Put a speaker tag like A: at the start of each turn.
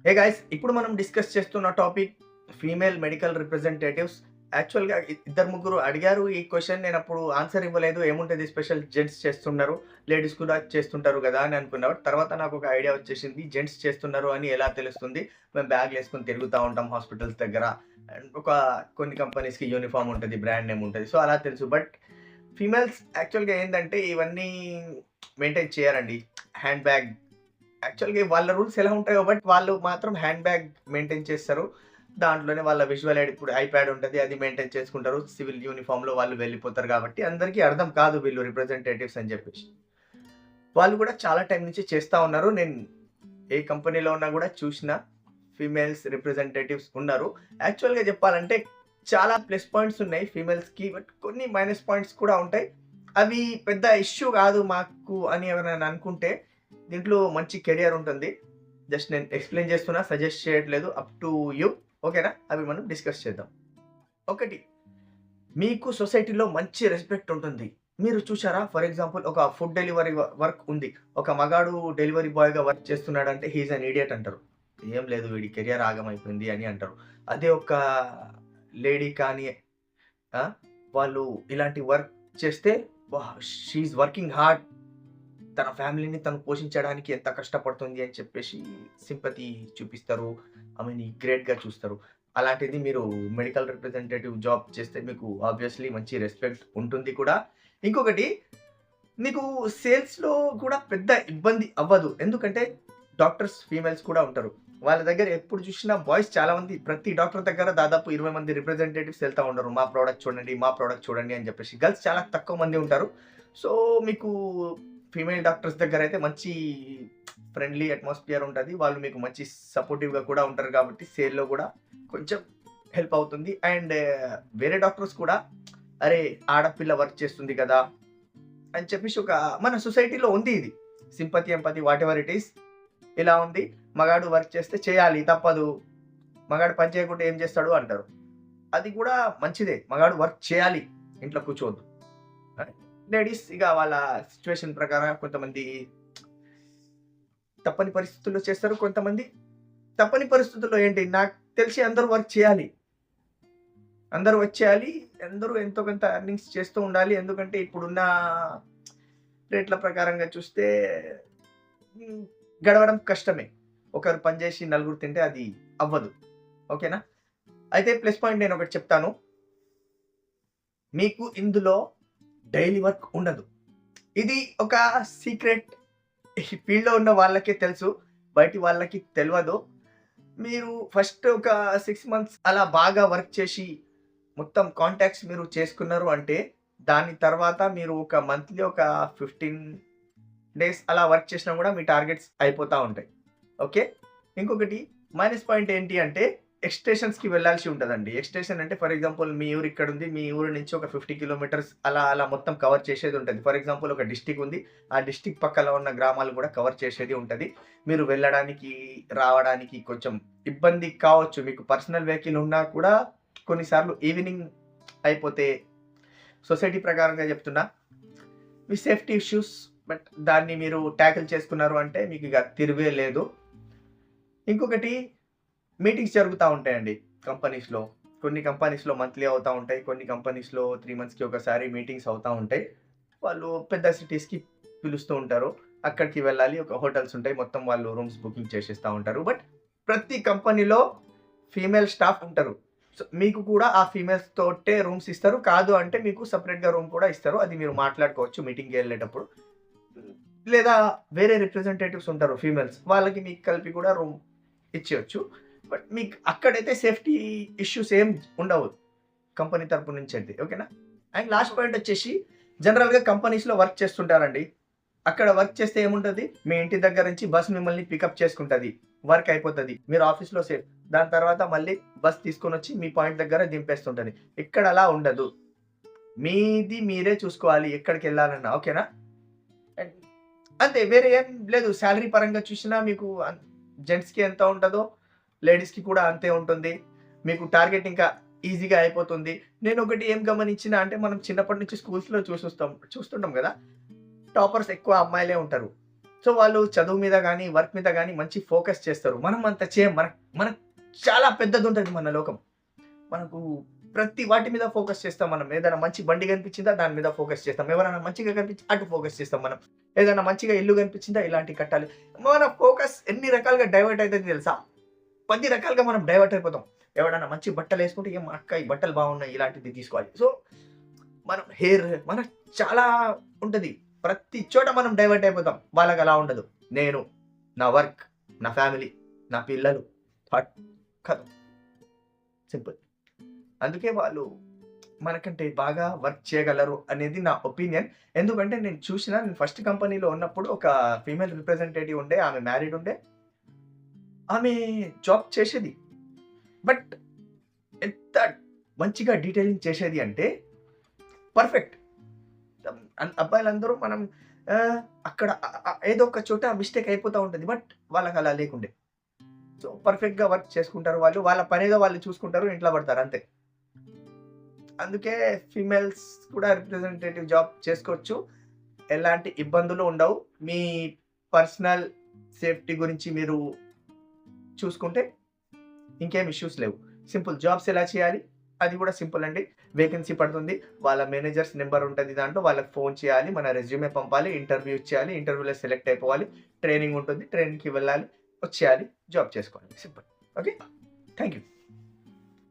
A: Hey guys, ఇప్పుడు మనం discuss చేస్తున్న టాపిక్ ఫీమేల్ మెడికల్ రిప్రజెంటేటివ్స్. యాక్చువల్‌గా ఇద్దరు ముగ్గురు అడిగారు ఈ క్వెషన్. నేనప్పుడు ఆన్సర్ ఇవ్వలేదు. ఏముంటది స్పెషల్, జెంట్స్ చేస్తున్నారు, లేడీస్ కూడా చేస్తుంటారు గదా అని అనుకున్నా. తర్వాత నాకొక ఐడియా వచ్చేసింది. జెంట్స్ చేస్తున్నారు అని ఎలా తెలుస్తుంది? మేము బ్యాగ్‌లేసుకొని తిరుగుతా ఉంటాం హాస్పిటల్స్ దగ్గర. అండ్ కొన్ని కంపెనీస్‌కి యూనిఫార్మ్ ఉంటది, బ్రాండ్ నేమ్ ఉంటది. సో, అలా తెలుసు. బట్ ఫీమేల్స్ యాక్చువల్‌గా ఏందంటే ఇవన్నీ మెయింటైన్ చేయరండి. హ్యాండ్ బ్యాగ్ యాక్చువల్‌గా వాళ్ళ రూల్స్ ఎలా ఉంటాయో బట్ వాళ్ళు మాత్రం హ్యాండ్ బ్యాగ్ మెయింటైన్ చేస్తారు. దాంట్లోనే వాళ్ళ విజువల్ ఐడి, ఇప్పుడు ఐప్యాడ్ ఉంటది. అది మెయింటైన్ చేసుకుంటారు. సివిల్ యూనిఫార్మ్‌లో వాళ్ళు వెళ్ళిపోతారు కాబట్టి అందరికీ అర్థం కాదు వీళ్ళు రిప్రజెంటేటివ్స్ అని చెప్పేసి. వాళ్ళు కూడా చాలా టైం నుంచి చేస్తా ఉన్నారు. నేను ఏ కంపెనీలో ఉన్నా కూడా చూసిన ఫీమేల్స్ రిప్రజెంటేటివ్స్ ఉన్నారు. యాక్చువల్‌గా చెప్పాలంటే చాలా ప్లస్ పాయింట్స్ ఉన్నాయి ఫీమేల్స్‌కి. బట్ కొన్ని మైనస్ పాయింట్స్ కూడా ఉంటాయి. అవి పెద్ద ఇష్యూ కాదు మాకు అని ఎవరైనా అనుకుంటే, దీంట్లో మంచి కెరియర్ ఉంటుంది. జస్ట్ నేను ఎక్స్‌ప్లెయిన్ చేస్తున్నా, సజెస్ట్ చేయట్లేదు. Up to you. ఓకేనా? అవి మనం డిస్కస్ చేద్దాం. ఒకటి, మీకు సొసైటీలో మంచి రెస్పెక్ట్ ఉంటుంది. మీరు చూసారా? ఫర్ ఎగ్జాంపుల్ ఒక ఫుడ్ డెలివరీ వర్క్ ఉంది. ఒక మగాడు డెలివరీ బాయ్‌గా వర్క్ చేస్తున్నాడంటే హి ఈస్ అన్ ఇడియట్ అంటారు. ఏం లేదు, వీడి కెరియర్ ఆగమైపోయింది అని అంటారు. అదే ఒక లేడీ కానీ ఆ! వాళ్ళు ఇలాంటి వర్క్ చేస్తే, వాహ్! She is working hard. తన ఫ్యామిలీని తను పోషించడానికి ఎంత కష్టపడుతుంది అని చెప్పేసి సింపతి చూపిస్తారు. ఆమెని గ్రేట్‌గా చూస్తారు. అలాంటిది మీరు మెడికల్ రిప్రజెంటేటివ్ జాబ్ చేస్తే మీకు ఆబ్వియస్‌లీ మంచి రెస్పెక్ట్ ఉంటుంది కూడా. ఇంకొకటి, మీకు సేల్స్‌లో కూడా పెద్ద ఇబ్బంది అవ్వదు. ఎందుకంటే డాక్టర్స్ ఫీమేల్స్ కూడా ఉంటారు. వాళ్ళ దగ్గర ఎప్పుడు చూసినా బాయ్స్ చాలా మంది, ప్రతి డాక్టర్ దగ్గర దాదాపు 20 మంది రిప్రజెంటేటివ్స్ ఎళ్తా ఉండరు. మా ప్రొడక్ట్ చూడండి, మా ప్రొడక్ట్ చూడండి అని చెప్పేసి. గర్ల్స్ చాలా తక్కువ మంది ఉంటారు. సో, మీకు ఫీమేల్ డాక్టర్స్ దగ్గరైతే మంచి ఫ్రెండ్లీ అట్మాస్ఫియర్ ఉంటది. వాళ్ళు మీకు మంచి సపోర్టివ్‌గా కూడా ఉంటారు కాబట్టి సేల్‌లో కూడా కొంచెం హెల్ప్ అవుతుంది. అండ్ వేరే డాక్టర్స్ కూడా, అరే! ఆడపిల్ల వర్క్ చేస్తుంది కదా అని చెప్పేసి మన సొసైటీలో ఉంది ఇది. Sympathy, empathy whatever it is ఇలా ఉంది. మగాడు వర్క్ చేస్తే చేయాలి, తప్పదు. మగాడు పని చేయకుంటే ఏం చేస్తాడు అంటారు. అది కూడా మంచిదే. మగాడు వర్క్ చేయాలి. ఇంట్లో కూర్చోవద్దు. లేడీస్ ఇక వాళ్ళ సిట్యుయేషన్ ప్రకారం కొంతమంది తప్పని పరిస్థితుల్లో చేస్తారు. కొంతమంది తప్పని పరిస్థితుల్లో ఏంటి, నాకు తెలిసి అందరూ వర్క్ చేయాలి. అందరూ వర్క్ చేయాలి. అందరూ ఎంతో కొంత ఎర్నింగ్స్ చేస్తూ ఉండాలి. ఎందుకంటే ఇప్పుడున్న రేట్ల ప్రకారంగా చూస్తే హ్మ్. గడవడం కష్టమే. ఒకరు పని జేసి నలుగురు తింటే అది అవ్వదు. ఓకేనా? అయితే ప్లస్ పాయింట్ నేనొకటి చెప్తాను. మీకు ఇందులో డైలీ వర్క్ ఉండదు. ఇది ఒక సీక్రెట్. ఈ ఫీల్డ్‌లో ఉన్న వాళ్ళకే తెలుసు. బయటి వాళ్ళకి తెలవదు. మీరు ఫస్ట్ ఒక 6 మంత్స్ అలా బాగా వర్క్ చేసి, మొత్తం కాంటాక్ట్స్ మీరు చేసుకున్నారు అంటే, దాని తర్వాత మీరు ఒక మంత్లీ ఒక 15 డేస్ అలా వర్క్ చేసినా గూడా మీ టార్గెట్స్ అయిపోతా ఉంటాయి. ఓకే. ఇంకొకటి మైనస్ పాయింట్ ఏంటి అంటే, ఎక్స్‌టేషన్స్‌కి వెళ్ళాల్సి ఉంటదండి. ఎక్స్‌టేషన్ అంటే ఫర్ ఎగ్జాంపుల్ మీ ఊరు ఇక్కడుంది. మీ ఊరు నుంచి ఒక 50 కిలోమీటర్స్ అలా అలా మొత్తం కవర్ చేసేది ఉంటది. ఫర్ ఎగ్జాంపుల్ ఒక డిస్ట్రిక్ట్ ఉంది. ఆ డిస్ట్రిక్ట్ పక్కల ఉన్న గ్రామాలు గూడా కవర్ చేసేది ఉంటది. మీరు వెళ్ళడానికి, రావడానికి కొంచెం ఇబ్బంది కావచ్చు. మీకు పర్సనల్ వెహికల్ ఉన్నా కూడా కొన్నిసార్లు ఈవినింగ్ అయిపోతే, సొసైటీ ప్రకారంగా చెప్తున్నా, మీ సేఫ్టీ ఇష్యూస్, బట్ దాన్ని మీరు టాకిల్ చేసుకున్నారు అంటే మీకిగ తిరుగే లేదు. ఇంకొకటి, మీటింగ్స్ జరుగుతా ఉంటాయండి కంపెనీస్‌లో. కొన్ని కంపెనీస్‌లో మంత్లీ అవుతా ఉంటాయి. కొన్ని కంపెనీస్‌లో 3 మంత్స్‌కి ఒకసారి మీటింగ్స్ అవుతా ఉంటాయి. వాళ్ళు పెద్ద సిటీస్‌కి పిలుస్తూ ఉంటారు. అక్కడికి వెళ్ళాలి. ఒక హోటల్స్ ఉంటాయి. మొత్తం వాళ్ళు రూమ్స్ బుకింగ్ చేసేస్తా ఉంటారు. బట్ ప్రతి కంపెనీలో ఫీమేల్ స్టాఫ్ ఉంటారు. సో, మీకు కూడా ఆ ఫీమేల్స్ తోటే రూమ్స్ ఇస్తారు. కాదు అంటే మీకు సెపరేట్‌గా రూమ్ కూడా ఇస్తారు. అది మీరు మాట్లాడుకోవచ్చు మీటింగ్‌కెళ్ళేటప్పుడు. లేదా వేరే రిప్రజెంటేటివ్స్ ఉంటారు ఫీమేల్స్. వాళ్ళకి మీకు కలిపి కూడా రూమ్ ఇచ్చేయొచ్చు. బట్ మీకు అక్కడైతే సేఫ్టీ ఇష్యూస్ ఏం ఉండవు. కంపెనీ తరపు నుంచయితే. ఓకేనా? అండ్ లాస్ట్ పాయింట్ వచ్చేసి, జనరల్‌గా కంపెనీస్‌లో వర్క్ చేస్తుంటారండి. అక్కడ వర్క్ చేస్తే ఏముంటది? మీ ఇంటి దగ్గర నుంచి బస్ మిమ్మల్ని పికప్ చేసుకుంటది. వర్క్ అయిపోతది. మీరు ఆఫీస్‌లో సేఫ్. దాని తర్వాత మళ్ళీ బస్ తీసుకొనొచ్చి మీ పాయింట్ దగ్గర దింపేస్తుంటది. ఇక్కడ అలా ఉండదు. మీది మీరే చూసుకోవాలి ఎక్కడికెళ్ళాలన్నా. ఓకేనా? అండ్ అంతే, వేరే ఏం లేదు. సాలరీ పరంగా చూసినా మీకు జెంట్స్‌కి ఎంత ఉంటదో, లేడీస్‌కి కూడా అంతే ఉంటుంది. మీకు టార్గెట్ ఇంకా ఈజీగా అయిపోతుంది. నేనొకటి ఏం గమనించినా అంటే, మనం చిన్నప్పటి నుంచి స్కూల్స్‌లో చూస్తుంటాం గదా! టాపర్స్ ఎక్కువ అమ్మాయిలే ఉంటారు. సో వాళ్ళు చదువు మీద గానీ, వర్క్ మీద గానీ మంచి ఫోకస్ చేస్తారు. మనం అంత చేయం. మనకు చాలా పెద్దదుంటది మన లోకం. మనకు ప్రతి వాటి మీద ఫోకస్ చేస్తాం మనం. ఏదైనా మంచి బండి కనిపించిందా దాని మీద ఫోకస్ చేస్తాం. ఎవరైనా మంచిగా కనిపించి అటు ఫోకస్ చేస్తాం మనం. ఏదైనా మంచిగా ఇల్లు కనిపించిందా ఇలాంటివి కట్టాలి. మన ఫోకస్ ఎన్ని రకాలుగా డైవర్ట్ అయితది తెలుసా? 10 రకాలుగా మనం డైవర్ట్ అయిపోతాం. ఎవడన్నా మంచి బట్టలేసుకుంటే "ఏం అక్క ఈ బట్టలు బాగున్నాయి. ఇలాంటిది తీసుకోవాలి." సో, మనం మనకు చాలా ఉంటది. ప్రతి చోట మనం డైవర్ట్ అయిపోతాం. వాళ్ళకలా ఉండదు. నేను, నా వర్క్, నా ఫ్యామిలీ, నా పిల్లలు, థాట్ ఖతం. సింపుల్. అందుకే వాళ్ళు మనకంటే బాగా వర్క్ చేయగలరు అనేది నా ఒపీనియన్. ఎందుకంటే నేను ఫస్ట్ కంపెనీలో ఉన్నప్పుడు ఒక ఫీమేల్ రిప్రజెంటేటివ్ ఉండే. ఆమె మ్యారీడ్ ఉండే. ఆమె జాబ్ చేసేది. బట్ ఎంత మంచిగా డీటెయిలింగ్ చేసేది అంటే పర్ఫెక్ట్. అబ్బాయిలందరూ మనం అక్కడ ఏదో ఒక చోట మిస్టేక్ అయిపోతా ఉంటది. బట్ వాళ్ళకలా లేకుండే. సో, పర్ఫెక్ట్‌గా వర్క్ చేసుకుంటారు వాళ్ళు. వాళ్ళ పనేదో వాళ్ళు చూసుకుంటారు. ఇంట్లో పడతారు అంతే. అందుకే ఫీమేల్స్ కూడా రిప్రజెంటేటివ్ జాబ్ చేసుకోవచ్చు. ఎలాంటి ఇబ్బందులు ఉండవు. మీ పర్సనల్ సేఫ్టీ గురించి మీరు చూసుకుంటే ఇంకేం ఇష్యూస్ లేవు. సింపుల్ జాబ్స్ ఎలా చేయాలి? అది కూడా సింపుల్ అండి. వేకెన్సీ పడుతుంది. వాళ్ళ మేనేజర్స్ నంబర్ ఉంటది దాంట్లో. వాళ్ళకి ఫోన్ చేయాలి. మన రెజ్యూమే పంపాలి. ఇంటర్వ్యూ ఇచ్చేయాలి. ఇంటర్వ్యూలో సెలెక్ట్ అయిపోవాలి. ట్రైనింగ్ ఉంటుంది. ట్రైనింగ్‌కి వెళ్ళాలి. వచ్చేయాలి. జాబ్ చేసుకోవాలి. సింపుల్. ఓకే. Thank you.